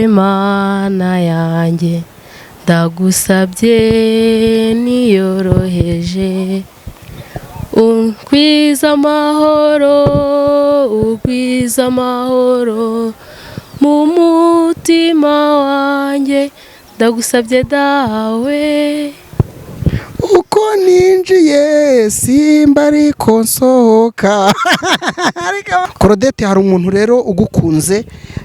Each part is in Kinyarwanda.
mana yanjye ndagusabye niyoroheje ugwiza amahoro mu mutima wanjye ndagusabye dawe uko ninjiye simba ariko nsohoka. Claudette, hari umuntu rero ugukunze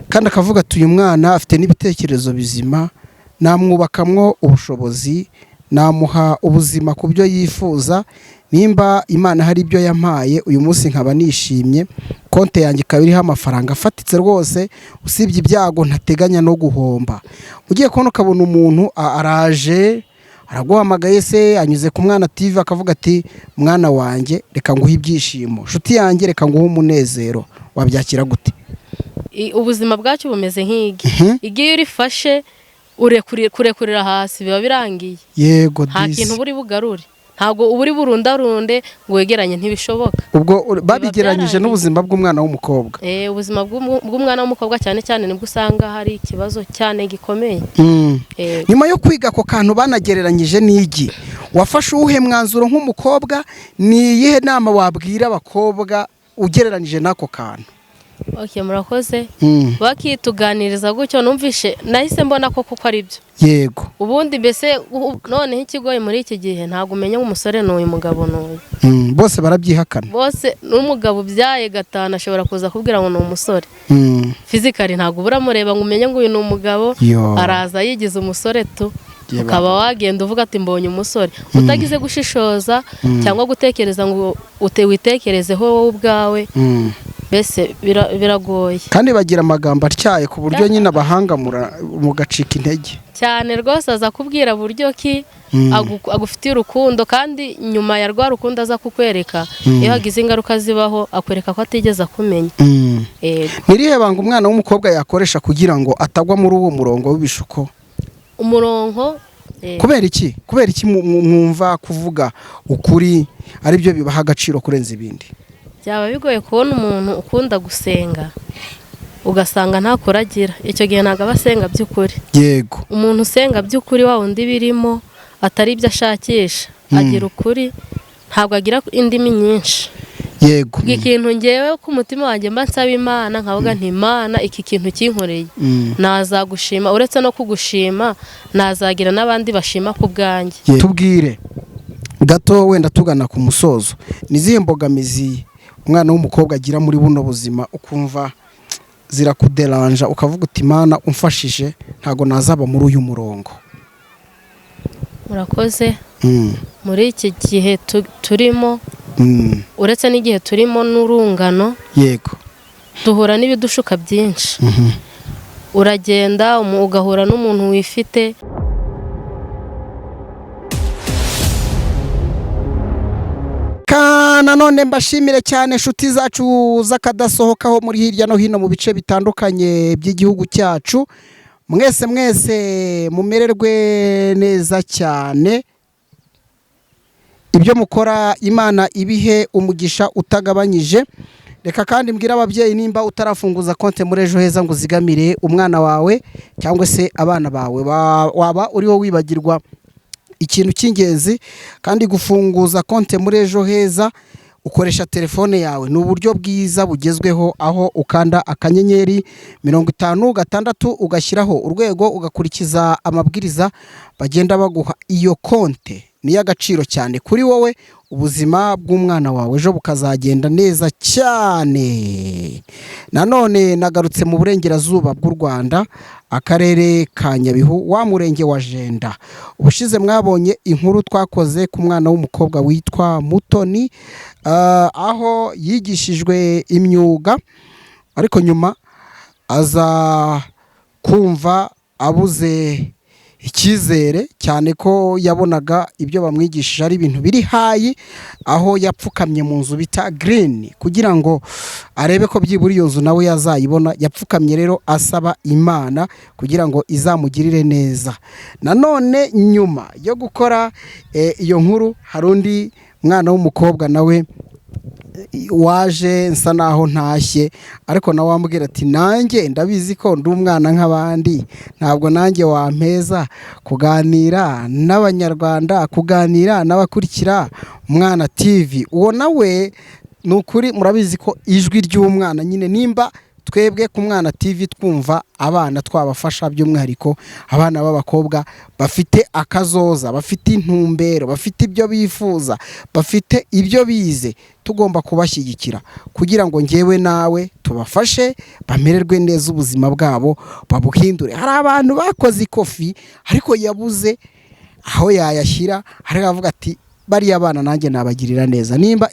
kandi akavuga ati uyu mwana afite n'ibitekerezo bizima, namwubakamwo ubushobozi, namuha ubuzima ku byo yifuza, nimba Imana hari ibyo yampaye uyu munsi nkaba nishimye, konte yanjye ikaba iriho amafaranga afatitse rwose, usibye ibyago ntateganya no guhomba. Ugiye kubona ukabona umuntu araje araguhamagaye se anyuze ku Mwana TV akavuga ati mwana wanjye reka nguhe ibyishimo, nshuti yanjye reka nguhe umunezero, wabyakira gute? Ubuzima bwacu bumeze nk'igi, igiye urifashe kurekurira hasi biba birangiye. Yego, nta kintu buri bugarure, ntabwo uburi burundarunde ngo wegeranye, ntibishoboka. Ubwo babigeranyije n'ubuzima bw'umwana w'umukobwa. Ubuzima bw'umwana w'umukobwa cyane cyane nibwo usanga hari ikibazo cyane gikomeye. Nyuma yo kwiga ako kantu banagereranyije n'igi, wafashe uwuhe mwanzuro nk'umukobwa? Ni iyihe nama wabwira abakobwa ugereranije n'ako kantu? Murakoze. Bakituganiriza gutyo numvishe nahise mbona ko kuko ari byo. Yego. Ubundi mbese noneho ikigoye muri iki gihe ntabwo umenya umusore n'uyu mugabo n'uyu. Bose barabyihakana. Bose n'umugabo byaye gatanu ashobora kuza kubwira ngo ni umusore. Fizikali ntabwo buramureba ngo umenye ngo uyu ni umugabo, araza yigize umusore tu. Ukaba wagenda uvuga ati mbonye umusore, utagize gushishoza cyangwa gutekereza ngo witekerezeho wowe ubwawe. Bese biragoye kandi bagira amagambo atyaye ku buryo nyine abahanga mugacika intege cyane rwose. Aza kubwira buryo ki agufitiye urukundo, kandi nyuma ya rwa rukundo aza kukwereka iyo hagize ingaruka zibaho akwereka ko atigeze akumenya. Nirihe banga umwana w'umukobwa yakoresha kugira ngo atagwa muri uwo murongo w'ibishuko? Umurongo kubera iki mwumva kuvuga ukuri ari byo bibaha agaciro kurenza ibindi? Byaba bigoye kubona umuntu ukunda gusenga ugasanga nta kuragira, icyo gihe ntabwo aba asenga by'ukuri. Yego. Umuntu usenga by'ukuri wa wundi birimo atari ibyo ashakisha, agira ukuri, ntabwo agira indimi nyinshi. Yego. Ikintu ngewe ku mutima wanjye mba nsaba Imana nkavuga nti Imana iki kintu kinkoreye nazagushima, uretse no kugushima nazagira n'abandi bashima ku bwanjye. Tubwire gato wenda tugana ku musozo, nizihe mbogamizi umwana w'umukobwa agira muri buno buzima ukumva zirakuderanja ukavuga uti Imana umfashije ntago nazaba muri uyu murongo? Murakoze. Muri iki gihe turimo, uretse n'igihe turimo n'urungano, yego, duhura n'ibidushuka byinshi. Uragenda ugahura n'umuntu wifite. Nanone mbashimire cyane inshuti zacu z'akadasohokaho muri hirya no hino mu bice bitandukanye by'igihugu cyacu. Mwese mumererwe neza cyane, ibyo mukora Imana ibihe umugisha utagabanyije. Reka kandi mbwira ababyeyi, nimba utarafunguza konte muri Ejo Heza ngo uzigamire umwana wawe cyangwa se abana bawe, waba uriho wibagirwa ikintu cy'ingenzi. Kandi gufunguza konte muri Ejo Heza ukoresha telefone yawe, ni uburyo bwiza bugezweho, aho ukanda akanyenyeri 56 ugashyiraho urwego, ugakurikiza amabwiriza bagenda baguha. Iyo konte ni y'agaciro cyane kuri wowe, ubuzima bw'umwana wawe ejo bukazagenda neza cyane. Nanone nagarutse mu burengerazuba bw'u Rwanda, akarere ka Nyabihu, wa murenge wa Jenda. Ubushize mwabonye inkuru twakoze ku mwana w'umukobwa witwa Mutoni, aho yigishijwe imyuga ariko nyuma aza kumva abuze icyizere cyane ko yabonaga ibyo bamwigishije ari ibintu biri hayi, aho yapfukamye mu nzu bita green kugira ngo arebe ko byibura iyo nzu nawe yazayibona. Yapfukamye rero asaba Imana kugira ngo izamugirire neza. Nanone nyuma yo gukora iyo nkuru, hari undi mwana w'umukobwa nawe waje nsa naho ntashye ariko nawe wambwira ati nanjye ndabizi ko ndi umwana nk'abandi ntabwo nanjye wampeza kuganira n'abanyarwanda kuganira n'abakurikira Umwana TV. Uwo nawe ni ukuri murabizi ko ijwi ry'umwana nyine nimba twebwe ku Mwana TV twumva abana twabafasha by'umwihariko abana b'abakobwa bafite akazoza bafite intumbero bafite ibyo bifuza bafite ibyo bize tugomba kubashyigikira kugira ngo ngewe nawe tubafashe bamererwe neza ubuzima bwabo babuhindure. Hari abantu bakoze ikofi ariko yabuze aho yayashyira ariko avuga ati bariya bana nanjye nabagirira neza. Nimba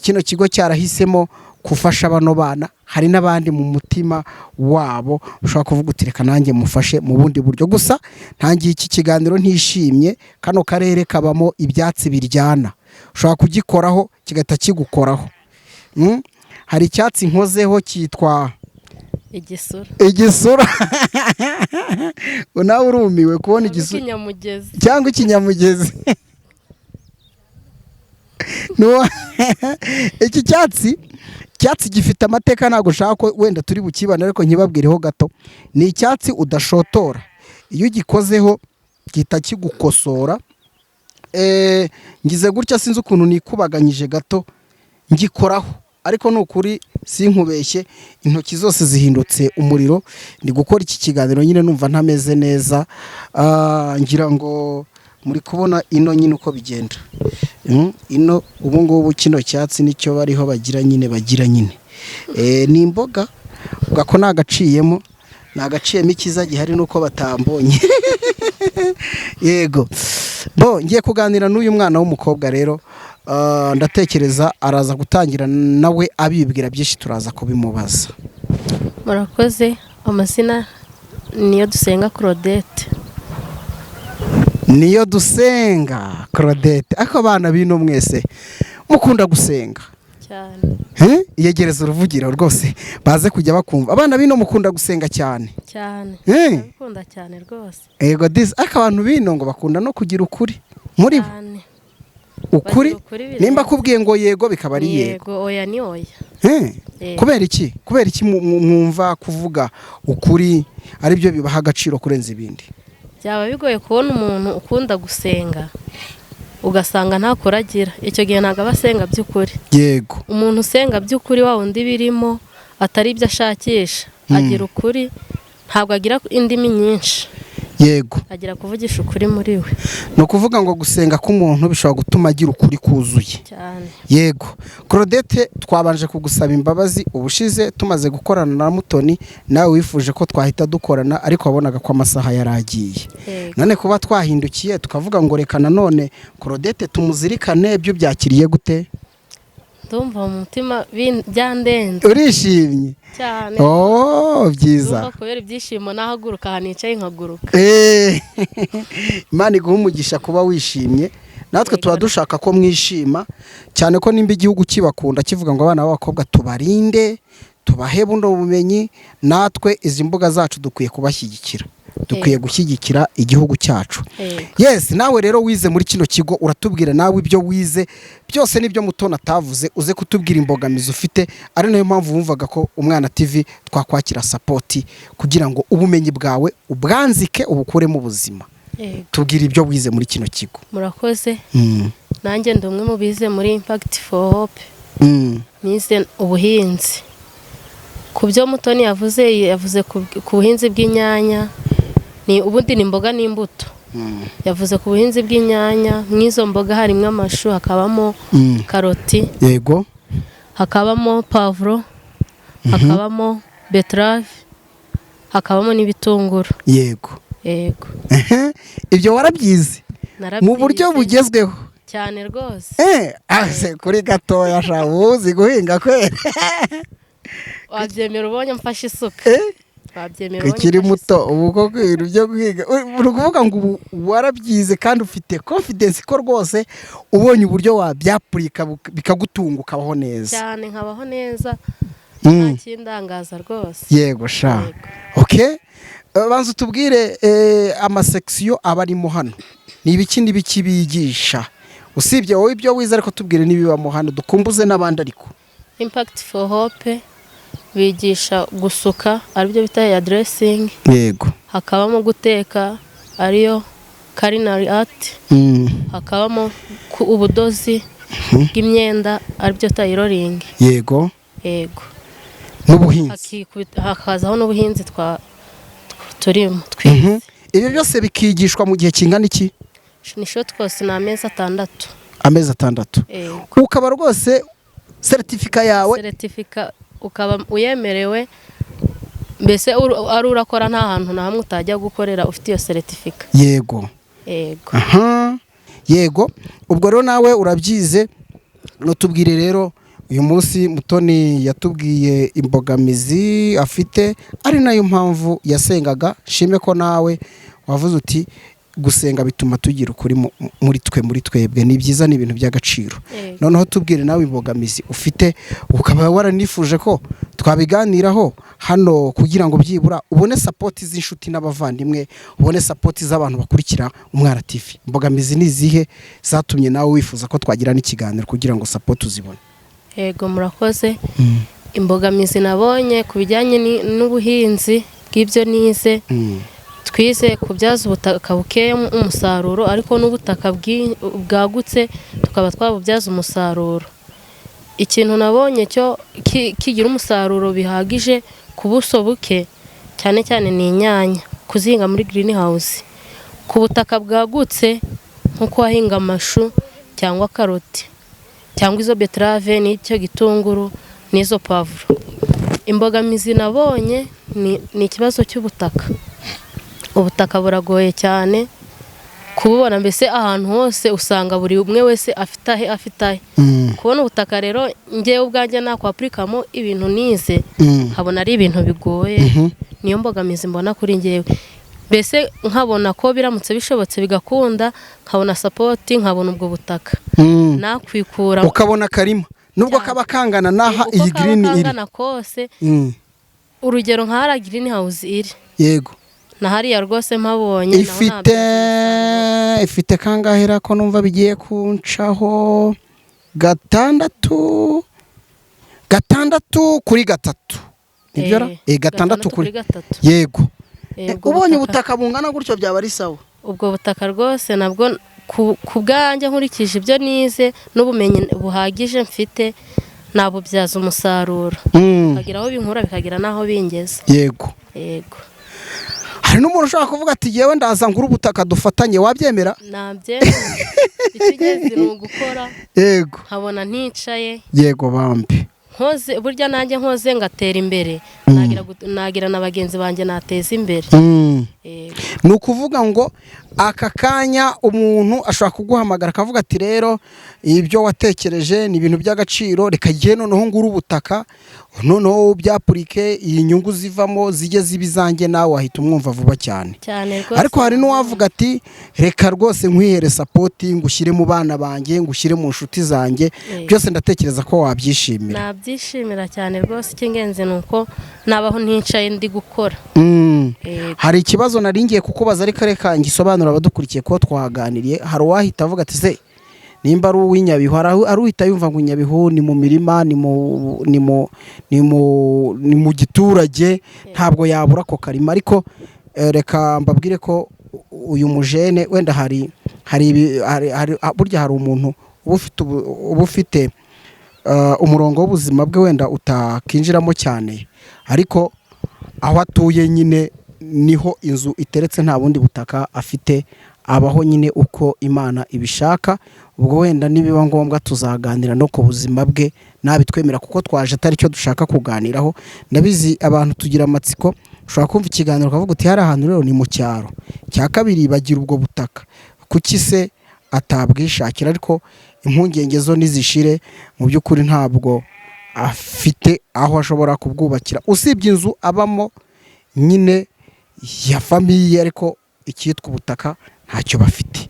kino kigo cyarahisemo kufasha bano bana hari n'abandi mu mutima wabo ushobora kuvuga uti reka nanjye mufashe mu bundi buryo. Gusa ntangiye iki kiganiro ntishimye, kano karere kabamo ibyatsi biryana ushobora kugikoraho kigahita kigukoraho. Hari icyatsi nkozeho cyitwa igisura nawe urumiwe kubona igisura cyangwa ikinyamugezi. Iki cyatsi gifite amateka ntabwo ushaka ko wenda turi bukibana ariko nkibabwireho gato. Ni icyatsi udashotora, iyo ugikozeho gihita kigukosora. Ngize gutya sinzi ukuntu nikubaganyije gato ngikoraho ariko ni ukuri sinkubeshye intoki zose zihindutse umuriro. Ndi gukora iki kiganiro nyine numva ntameze neza, ngira ngo muri kubona ino nyine uko bigenda. Ino ubu ngubu kino cyatsi nicyo bariho bagira nyine ni imboga ugako nagaciyemo ikiza gihari nuko batambonye. Yego ngiye kuganira n'uyu mwana w'umukobwa rero, ndatekereza araza gutangira nawe abibwira byinshi turaza kubimubaza. Murakoze. Amazina Niyodusenga Claudette. Niyodusenga Claudette. Ako abana bino mwese mukunda gusenga cyane. Yegereza uruvugiro rwose baze kujya bakumva. Abana bino mukunda gusenga cyane cyane. Bakunda cyane rwose. Yego aka abantu bino ngo bakunda no kugira ukuri muri bo. Ukuri nimba kubwiye ngo yego bikaba ari yego, oya ni oya. Kubera iki mwumva kuvuga ukuri ari byo bibaha agaciro kurenza ibindi? Byaba bigoye kubona umuntu ukunda gusenga ugasanga ntakuragira, icyo gihe ntabwo abasenga by'ukuri. Yego, umuntu usenga by'ukuri wa wundi birimo atari ibyo ashakisha agira ukuri, ntabwo agira indimi nyinshi. Yego, agira kuvugisha ukuri muri we. No kuvuga ngo gusenga k'umuntu bishobora gutuma agira ukuri kuzuye cyane. Yego Claudette, twabanje kugusaba imbabazi ubushize tumaze gukorana na Mutoni, nawe wifuje ko twahita dukorana ariko wabonaga ko amasaha yaragiye. None kuba twahindukiye tukavuga ngo reka nanone Claudette tumuzirikane, byo byakiriye gute? Ndumva mu mutima byandenze. Urishimye cyane? Byiza. Ndumva kubera ibyishimo nahaguruka hanicaye nkaguruka. Imana iguha umugisha kuba wishimye, natwe tuba dushaka ko mwishima cyane ko nimba igihugu kibakunda kivuga ngo abana b'abakobwa tubarinde tubahe buno bumenyi, natwe izi mbuga zacu dukwiye kubashyigikira, dukwiye gushyigikira igihugu cyacu. Yes, nawe rero wize muri kino kigo uratubwira nawe ibyo wize byose nibyo Mutoni atavuze, uze kutubwira imbogamizi ufite, ari nayo mpamvu wumvaga ko Umwana TV twakwakira support kugira ngo ubumenyi bwawe ubwanzike ubukure mu buzima. Tubwira ibyo wize muri kino kigo. Murakoze. Nanjye ndi umwe mu bize muri Impact for Hope. Nize ubuhinzi. Ku byo Mutoni yavuze ku buhinzi bw'inyanya, ubundi ni imboga n'imbuto. Yavuze ku buhinzi bw'inyanya, mw'izo mboga harimo amashu, hakabamo karoti. Yego. Hakabamo pavuro, hakabamo beterave, hakabamo n'ibitunguru. Yego. Yego. Ibyo warabyize mu buryo bugezweho cyane rwose. Kuri gatoya shabuzi guhinga kwera. Wabyemera ubonye mfashe isuka? Wabyemera ubonye ukiri muto ubu koko ibintu byo guhiga uri kuvuga ngo warabyize kandi ufite confidence ko rwose ubonye uburyo wabyapurika bikagutunga ukabaho neza cyane, nkabaho neza nta kindangaza rwose. Yego sha. Okay, banza tubwire amasection aba arimo hano ni ibiki bigisha usibye wowe ibyo wize ariko tubwire n'ibibamo hano dukumbuze n'abandi ariko. Impact for Hope bigisha gusuka aribyo bita hair dressing, yego, hakabamo guteka ariyo culinary art, hakabamo ubudozi bw'imyenda aribyo tailoring, yego, n'ubuhinzi, hakazaho n'ubuhinzi turimo twize. Ibyo byose bikigishwa mu gihe kingana iki? Ni short course, ni amezi 6. Amezi 6. Ukaba rwose certificate yawe, ukaba uyemerewe, mbese ari urakora nta hantu na hamwe utajya gukorera ufite iyo certificate. Yego. Yego, ubwo rero nawe urabyize. Notubwire rero uyu munsi Mutoni yatubwiye imbogamizi afite, ari nayo mpamvu yasengaga. Shime ko nawe wavuze uti gusenga bituma tugira ukuri muri twebwe, ni byiza, ni ibintu by'agaciro. Noneho tubwire nawe imbogamizi ufite, ukaba waranifuje ko twabiganiraho hano kugira ngo byibura ubone support z'inshuti n'abavandimwe, ubone support z'abantu bakurikira Umwana TV. Imbogamizi ni izihe zatumye nawe wifuza ko twagira n'ikiganiro kugira ngo support uzibone? Yego, murakoze. Imbogamizi nabonye ku bijyanye n'ubuhinzi bw'ibyo nize, twize kubyaza ubutaka bukeye umusaruro, ariko n'ubutaka bwagutse tukaba twabubyaza umusaruro. Ikintu nabonye cyo kigira umusaruro bihagije ku buso buke cyane cyane ni inyanya, kuzihinga muri greenhouse. Ku butaka bwagutse nko wahinga amashu cyangwa karoti cyangwa izo betrave n'icyo gitunguru n'izo pavuro. Imbogamizi nabonye ni ikibazo cy'ubutaka. Ubutaka buragoye cyane kububona, mbese ahantu hose usanga buri umwe wese afitahe. Kubona ubutaka rero ngewe ubwanjye nakwapurikamo ibintu nize, habona ari ibintu bigoye. Niyo mbogamizi mbona kuri ngewe, mbese nkabona ko biramutse bishobotse bigakunda, nkabona support, nkabona ubwo butaka nakwikura, ukabona karima nubwo kaba kangana naha iyi green iri kose. Urugero nka greenhouse iri, yego, na hariya rwose mpabonye ifite kangahera ko numva bigiye kuncaho 6 kuri 3. Nibyo ra? 6 kuri 3. Yego. Ubonye ubutaka bungana gutyo byaba ari sawa. Ubwo butaka rwose nabwo ku bwanjye nkurikije ibyo nize n'ubumenyi buhagije mfite, nabubyaza umusaruro, kagira aho binkura bikagira naho bingeze. Yego. Hari n'umuntu ushaka kuvuga ati yewe ndaza ngura ubutaka dufatanye, wabyemera? Nabyemera. Ikigezi ni ugukora. Yego. Nkabona nticaye. Yego bambi. Nkoze burya nanjye nkoze ngatera imbere, nagira na bagenzi banjye nateza imbere. Ni ukuvuga ngo aka kanya umuntu ashobora kuguhamagara akavuga ati rero ibyo watekereje ni ibintu by'agaciro, reka giye noneho ngura ubutaka, noneho byapurike, iyi nyungu zivamo zijye zibizange, nawe wahita umwumva vuba cyane. Ariko hari n'uwavuga ati reka rwose nkwihere support, ngushyire mu bana banjye, ngushyire mu nshuti zanjye, byose ndatekereza ko wabyishimira. Nabyishimira cyane rwose. Icy'ingenzi ni uko nabaho nticaye ndi gukora. Hari ikibazo naringiye kukubaza ariko reka ngisobanura abadukurikiye ko twaganiriye. Hari uwahita avuga ati se nimba ari uw'Inyabihu, aruhita yumva ngo Inyabihu ni mu mirima, ni mu giturage, ntabwo yabura ko karima. Ariko reka mbabwire ko uyu mujene wenda burya hari umuntu uba ufite umurongo w'ubuzima bwe wenda utakinjiramo cyane, ariko aho atuye nyine niho inzu iteretse, nta bundi butaka afite, abaho nyine uko Imana ibishaka. Ubwo wenda nibiba ngombwa tuzaganira no ku buzima bwe nabitwemera, kuko twaje atari cyo dushaka kuganiraho. Nabizi abantu tugira amatsiko, ushobora kumva ikiganiro ukavuga uti hari ahantu rero ni mu cyaro, cya kabiri bagira ubwo butaka, kuki se atabwishakira? Ariko impungenge zo nizishire, mu by'ukuri ntabwo afite aho ashobora kubwubakira usibye inzu abamo nyine ya famiye, ariko icyitwa ubutaka ntacyo bafite.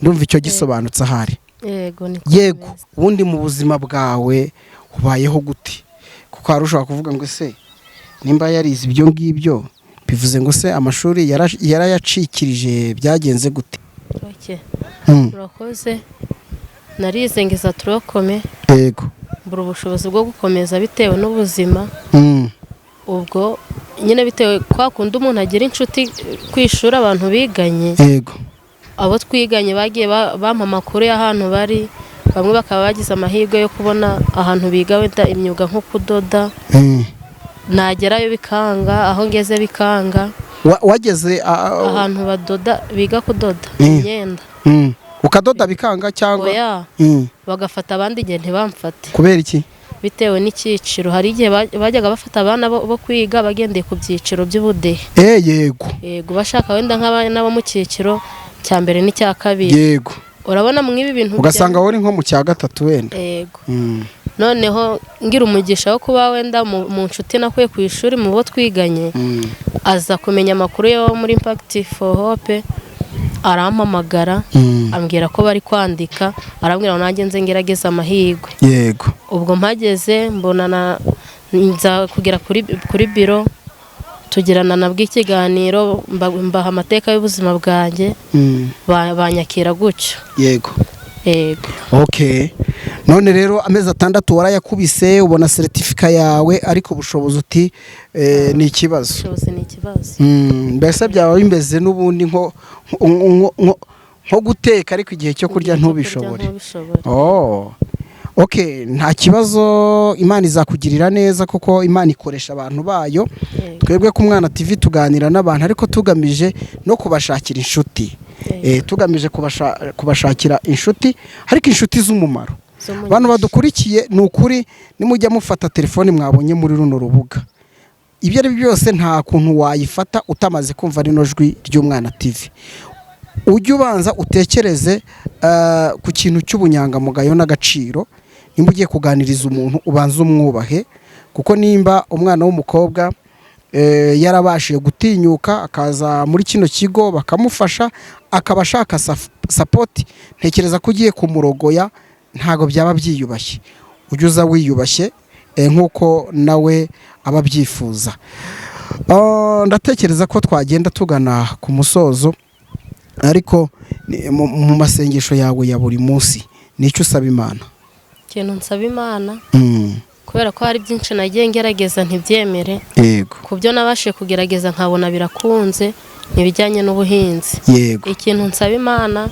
Ndumva icyo gisobanutse ahari. Yego. Ubundi mu buzima bwawe ubayeho gute? Kuko hari ushobora kuvuga ngo se nimba yarize ibyo ngibyo bivuze ngo se amashuri yarayacikirije, byagenze gute? Urakoze. narize ngiza turokome yego mbura ubushobozi bwo gukomeza bitewe n'ubuzima ubwo nyine bitewe kwa kundi umuntu agira inshuti kwishura abantu biganye yego abo twiganye bagiye bampa amakuru y'ahantu bari bamwe bakaba bagize amahirwe yo kubona ahantu biga wenda imyuga nko kudoda nagerayo bikanga aho ngeze bikanga wageze ahantu badoda biga kudoda imyenda ukadoda bikanga cyangwa bagafata abandi igihe ntibamfate kubera iki bitewe n'icyiciro hari igihe bajyaga bafata abana bo kwiga bagendeye ku byiciro by'ubudehe yego bashaka wenda nk'abana bo mu cyiciro cya mbere n'icya kabiri yego urabona mw'ibi bintu ugasanga wari nko mu cya gatatu wenda yego noneho ngira umugisha wo kuba wenda mu nshuti nakuye ku ishuri mu bo twiganye aza kumenya amakuru yo muri Impact for Hope arampamagara ambwira ko bari kwandika arambwira ngo nanjye nze ngerageza amahirwe yego ubwo mpageze mbona nza kugera kuri biro tugirana nabwo ikiganiro mbaha amateka y'ubuzima bwanjye banyakira gutyo yego okay none rero amezi 6 warayakubise ubona certificate yawe ariko ubushobozi uti ni ikibazo mbese byaba bimeze n'ubundi nko guteka ariko igihe cyo kurya ntubishobore okay nta kibazo Imana izakugirira neza kuko Imana ikoresha abantu bayo twebwe ku Mwana TV tuganira n'abantu ariko tugamije no kubashakira inshuti tugamije kubashakira inshuti ariko inshuti z'umumaro abantu badukurikiye ni ukuri nimujya mufata telefone mwabonye muri runo rubuga ibyo ari byose nta kuntu wayifata utamaze kumva rino jwi ry'Umwana TV ujye ubanza utekereze ku kintu cy'ubunyangamugayo n'agaciro nimba ugiye kuganiriza umuntu ubanza umwubahe kuko nimba umwana w'umukobwa yarabashije gutinyuka akaza muri kino kigo bakamufasha akaba ashaka support ntekereza ko ugiye kumurogoya ntago byaba byiyubashye ujye uza wiyubashye nk'uko nawe aba abyifuza ndatekereza ko twagenda tugana ku musozo ariko mu masengesho yawe ya buri munsi nicyo usaba Imana ikintu nsaba Imana kubera ko hari byinshi nagiye ngerageza ntibyemere ku byo nabashe kugerageza nkabona birakunze ntibijyanye n'ubuhinzi ikintu nsaba Imana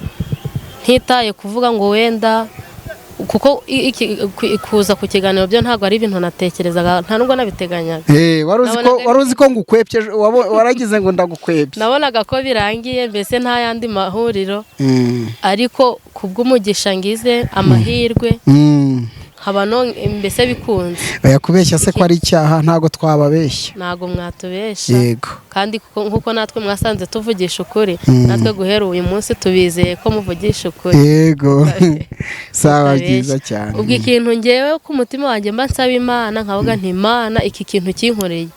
ntitaye kuvuga ngo wenda kuko kuza ku kiganiro byo ntabwo ari ibintu natekerezaga nta nubwo nabiteganyaga wari uzi ko ngukwepye waragize ngo ndagukwepye nabonaga ko birangiye mbese nta yandi mahuriro ariko kubw'umugisha ngize amahirwe habano mbese bikunze yakubeshya se ko ari icyaha ntago twababeshya ntago mwatubesha yego kandi nkuko natwe mwasanze tuvugisha ukuri natwe guhera uyu munsi tubizeye ko muvugisha ukuri yego sawa byiza cyane ubwo ikintu ngewe ku mutima wanjye mba nsaba Imana nkavuga nti Imana iki kintu kinkoreye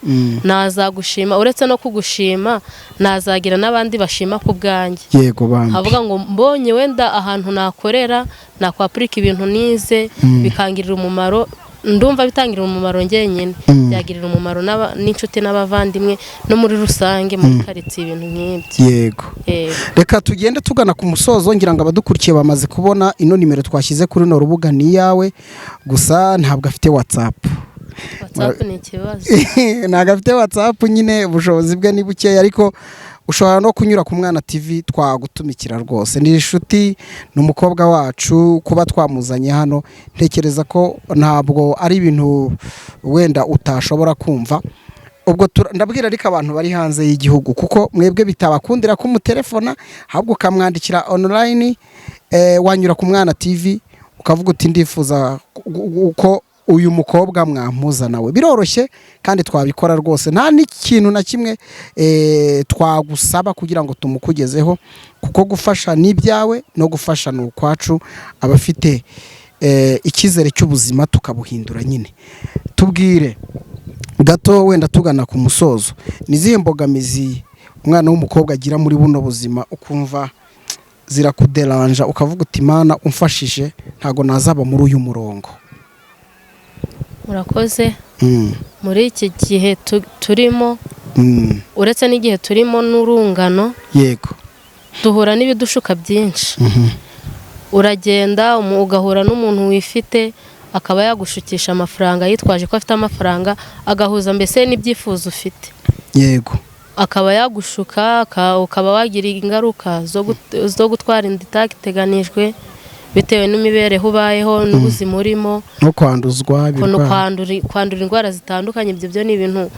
nazagushima uretse no kugushima nazagira n'abandi bashima ku bwanjye yego bambi havuga ngo mbonye wenda ahantu nakorera nakwapurika ibintu nize bikangirira umumaro ndumva bitangirira umumaro ngenyine byagirira umumaro n'inshuti n'abavandimwe no muri rusange muri karitsiye ibintu nk'ibyo yego reka tugende tugana ku musozo ngira ngo abadukurikiye bamaze kubona ino nimero twashyize kuri no rubuga ni yawe gusa ntabwo afite WhatsApp ni ikibazo ntabwo afite WhatsApp nyine ubushobozi bwe ni bukeya ariko ushobora no kunyura ku Mwana TV twagutumikira rwose ni inshuti n'umukobwa wacu kuba twamuzanye hano ntekereza ko ntabwo ari ibintu wenda utashobora kumva ubwo ndabwira ariko abantu bari hanze y'igihugu kuko mwebwe bitabakundira ko umutelefona ahubwo ukamwandikira online wanyura ku Mwana TV ukavuga uti ndifuza uko uyu mukobwa mwampuza nawe biroroshye kandi twabikora rwose nta n'ikintu na kimwe twagusaba kugira ngo tumukugezeho kuko gufasha n'ibyawe no gufasha ni ukwacu abafite icyizere cy'ubuzima tukabuhindura nyine tubwire gato wenda tugana ku musozo nizihe mbogamizi umwana w'umukobwa agira muri buno buzima ukumva zirakuderanja ukavuga uti Imana umfashije ntago nazaba muri uyu murongo murakoze muri iki gihe turimo uretse n'igihe turimo n'urungano yego duhura n'ibidushuka byinshi uragenda ugahura n'umuntu wifite akaba yagushukisha amafaranga yitwaje ko afite amafaranga agahuza mbese n'ibyifuzo ufite. Yego. Akaba yagushuka ukaba wagira ingaruka zo gutwara inda itateganijwe bitewe n'imibereho ubayeho n'ubuzima urimo no kwanduzwa kwandura indwara zitandukanye. Ibyo byo ni ibintu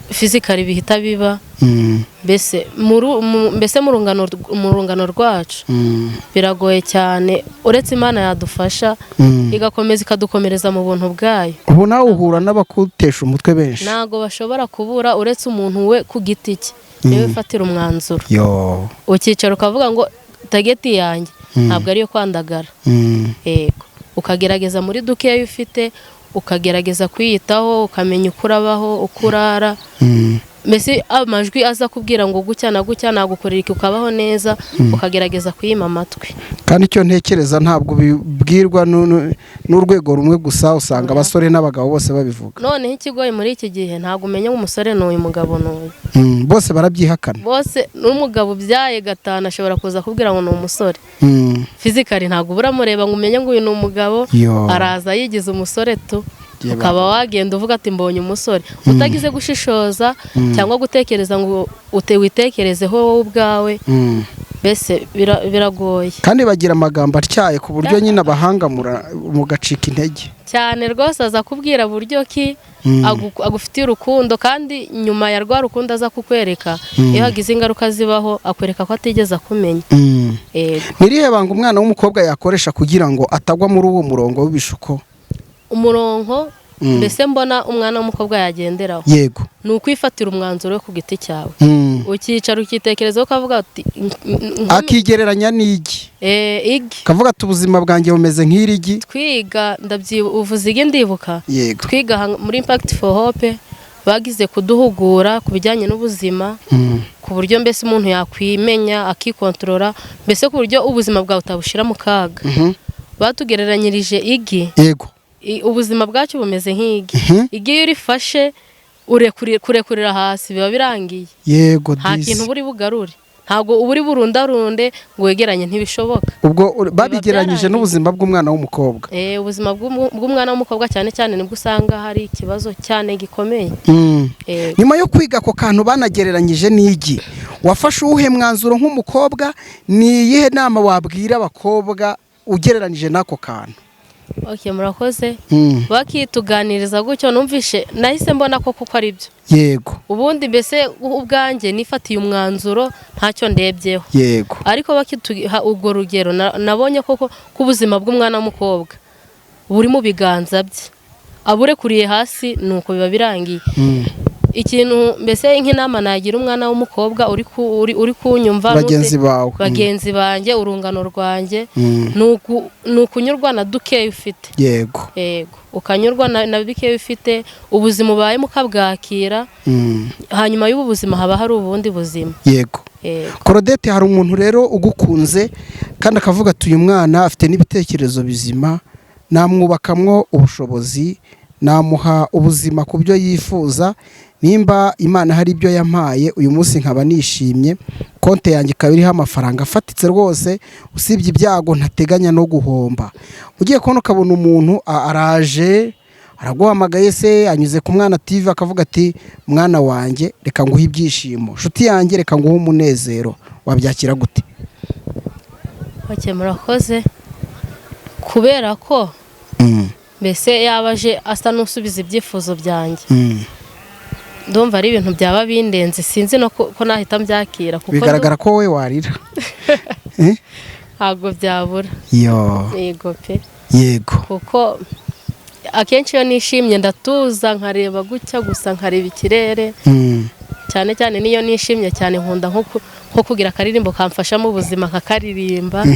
fizikali bihita biba. Mbese mu rungano rwacu biragoye cyane, uretse Imana yadufasha igakomeza ikadukomereza mu buntu bwayo. Ubu nawe uhura n'abakutesha umutwe benshi? Ntago bashobora kubura, uretse umuntu we ku giti cye niwe ufatira umwanzuro. Ukicara ukavuga ngo tageti yanjye ntabwo ariyo kwandagara. Yego, ukagerageza muri dukeya ufite, ukagerageza kwiyitaho, ukamenya uko urabaho, uko urara. Mbese amajwi aza kubwira ngo gutya na gutya nagukorera iki ukabaho neza, ukagerageza kuyima amatwi. Kandi icyo ntekereza ntabwo bibwirwa n'urwego rumwe gusa, usanga abasore n'abagabo bose babivuga. Noneho ikigoye muri iki gihe ntabwo umenya ngo umusore n'uyu mugabo n'uyu. Bose barabyihakana. Bose n'umugabo ubyaye gatanu ashobora kuza kubwira ngo ni umusore. Fizikali ntabwo uramureba ngo umenye ngo uyu ni umugabo, araza yigize umusore tu. Ukaba wagenda uvuga ati mbonye umusore, utagize gushishoza cyangwa gutekereza ngo witekerezeho wowe ubwawe. Mbese biragoye. Kandi bagira amagambo atyaye ku buryo nyine abahangamura mugacika intege cyane rwose. Aza kubwira buryo ki agufitiye urukundo, kandi nyuma ya rwa rukundo aza kukwereka iyo hagize ingaruka zibaho akwereka ko atigeze akumenya. Nirihe banga umwana w'umukobwa yakoresha kugira ngo atagwa muri uwo murongo w'ibishuko? Umurongo mbese mbona umwana w'umukobwa yagenderaho. Yego. Ni ukwifatira umwanzuro ku giti cyawe. Ukicara ukitekerezaho ukavuga ati akigereranya n'igi. Igi. Kavuga ati ubuzima bwanjye bumeze nk'irigi. Twiga uvuze igi ndibuka. Yego. Twiga muri Impact for Hope bagize kuduhugura ku bijyanye n'ubuzima, ku buryo mbese umuntu yakwimenya akikontorora, mbese ku buryo ubuzima bwawe utabushira mu kaga. Batugereranyirije igi. Yego. Ubuzima bwacu bumeze nk'igi. Igi iyo urifashe kurekurira hasi biba birangiye. Yego. Nta kintu buri bugarure, ntabwo uburi burundarunde ngo wegeranye, ntibishoboka. Ubwo babigeranyije n'ubuzima bw'umwana w'umukobwa. Ubuzima bw'umwana w'umukobwa cyane cyane nibwo usanga hari ikibazo cyane gikomeye. Nyuma yo kwiga ako kantu banagereranyije n'igi, wafashe uwuhe mwanzuro nk'umukobwa? Ni iyihe nama wabwira abakobwa ugereranyije n'ako kantu? Murakoze. Bakituganiriza gutyo numvishe nahise mbona ko kuko ari byo. Yego. Ubundi mbese ubwanjye nifatiye umwanzuro ntacyo ndebyeho. Yego. Ariko bakituha ubwo rugero nabonye koko kubuzima bw'umwana w'umukobwa buri mu biganza bye, aburekuriye hasi nuko biba birangiye. Ikintu mbese nk'inama nagira umwana w'umukobwa uri kunyumva, bagenzi banjye, urungano rwanjye, ni ukunyurwa na dukeya ufite. Yego. Yego, ukanyurwa na bikeya ufite, ubuzima ubaye mukabwakira, hanyuma y'ubu buzima haba hari ubundi buzima. Yego. Claudette, hari umuntu rero ugukunze kandi akavuga ati uyu mwana afite n'ibitekerezo bizima, namwubakamwo ubushobozi, namuha ubuzima ku byo yifuza. Nimba Imana hari ibyo yampaye uyu munsi nkaba nishimye, konte yanjye ikaba iriho amafaranga afatitse rwose, usibye ibyago ntateganya no guhomba. Ugiye kubona ukabona umuntu araje araguhamagaye, se anyuze ku Mwana TV akavuga ati mwana wanjye reka nguhe ibyishimo, nshuti yanjye reka nguhe umunezero, wabyakira gute? Murakoze. Kubera ko mbese yabaje asa n'usubiza ibyifuzo byanjye, ndumva ari ibintu byaba bindenze, sinzi no ko nahita mbyakira, kuko bigaragara ko wowe warira. Ntabwo byabura. Yego pe. Yego. Kuko akenshi iyo nishimye ndatuza nkareba gutya gusa, nkareba ikirere. Cyane cyane niyo nishimye cyane nkunda nko kugira akaririmbo kamfasha mu buzima nkakaririmba.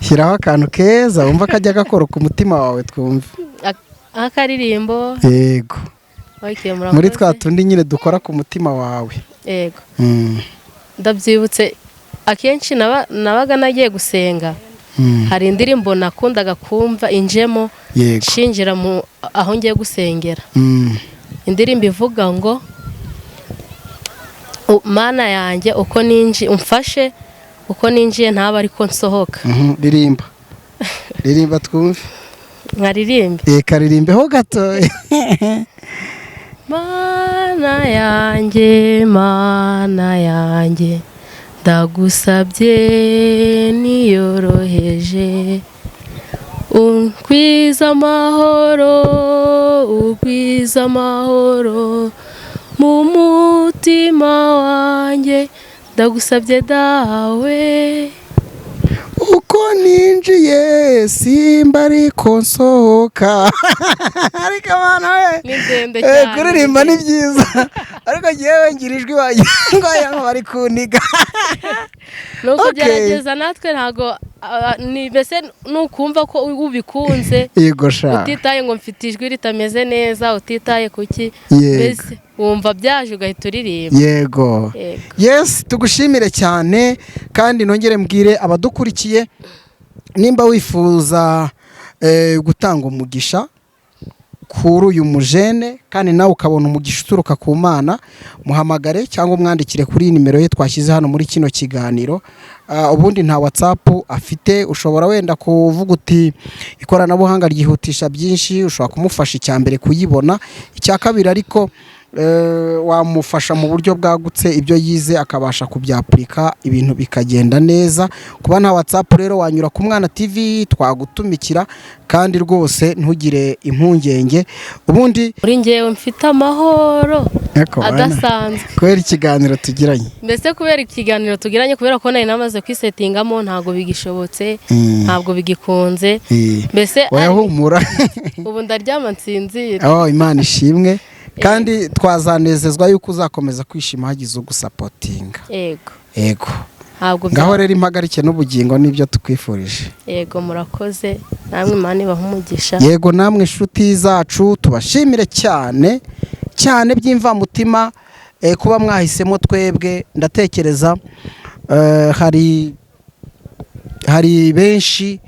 Shyiraho akantu keza wumva kajya gakora ku mutima wawe twumve. Akaririmbo. Yego. Muri twa tundi nyine dukora ku mutima wawe. Yego. Ndabyibutse akenshi nabaga nagiye gusenga, hari indirimbo nakundaga kumva injemo shinjira aho ngiye gusengera. Indirimbo ivuga ngo Mana yanjye uko ninji umfashe uko ninjiye ntaba ariko nsohoka. Ririmba. ririmba twumve. nkaririmbe karirimbeho gato. Mana yanjye ndagusabye niyoroheje ugwiza amahoro mu mutima wanjye ndagusabye dawe uko ninjiye simba ariko nsohoka. Ariko abana we kuririmba ni byiza ariko ngewe ngira ijwi wagira ngo bari kuniga. nuko gerageza natwe ntago ni mbese nukumva ko ubikunze yego sha utitaye ngo mfite ijwi ritameze neza utitaye kuki mbese wumva byaje ugahita uririmba. Yego yes tugushimire cyane kandi nongere mbwire abadukurikiye nimba wifuza gutanga umugisha kuri uyu mujene kandi nawe ukabona umugisha uturuka ku Mana muhamagare cyangwa umwandikire kuri nimero ye twashyize hano muri kino kiganiro. Ubundi nta WhatsApp afite ushobora wenda kuvuga uti ikoranabuhanga ryihutisha byinshi ushobora kumufasha icyambere kuyibona icya kabiri ariko wamufasha mu buryo bwagutse ibyo yize akabasha kubyapurika ibintu bikagenda neza. Kuba nta WhatsApp rero wanyura ku Mwana TV twagutumikira kandi rwose ntugire impungenge. Ubundi muri ngewe mfite amahoro adasanzwe kubera ikiganiro tugiranye. Mbese kubera ikiganiro tugiranye kubera ko nari namaze kwisetingamo ntago bigishobotse ntabwo bigikunze mbese wayahumura ubu ndaryama nsinzira. Imana ishimwe kandi twazanezezwa yuko uzakomeza kwishima hagize ugusapotinga. Yego ngaho rero impagarike n'ubugingo nibyo tukwifurije. Yego murakoze namwe Imana ibahe umugisha. Yego namwe inshuti zacu tubashimire cyane cyane by'imvamutima kuba mwahisemo twebwe. Ndatekereza hari benshi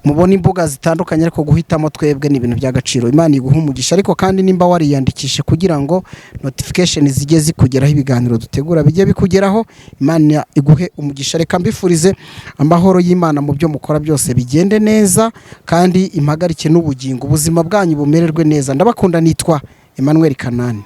mubona imbuga zitandukanye ariko guhitamo twebwe ni ibintu by'agaciro. Imana iguha umugisha ariko kandi nimba wariyandikishe kugira ngo notification zijye zikugeraho ibiganiro dutegura bijye bikugeraho. Imana iguhe umugisha. Reka mbifurize amahoro y'Imana mu byo mukora byose bigende neza kandi impagarike n'ubugingo ubuzima bwanyu bumererwe neza. Ndabakunda nitwa Emmanuel Kanani.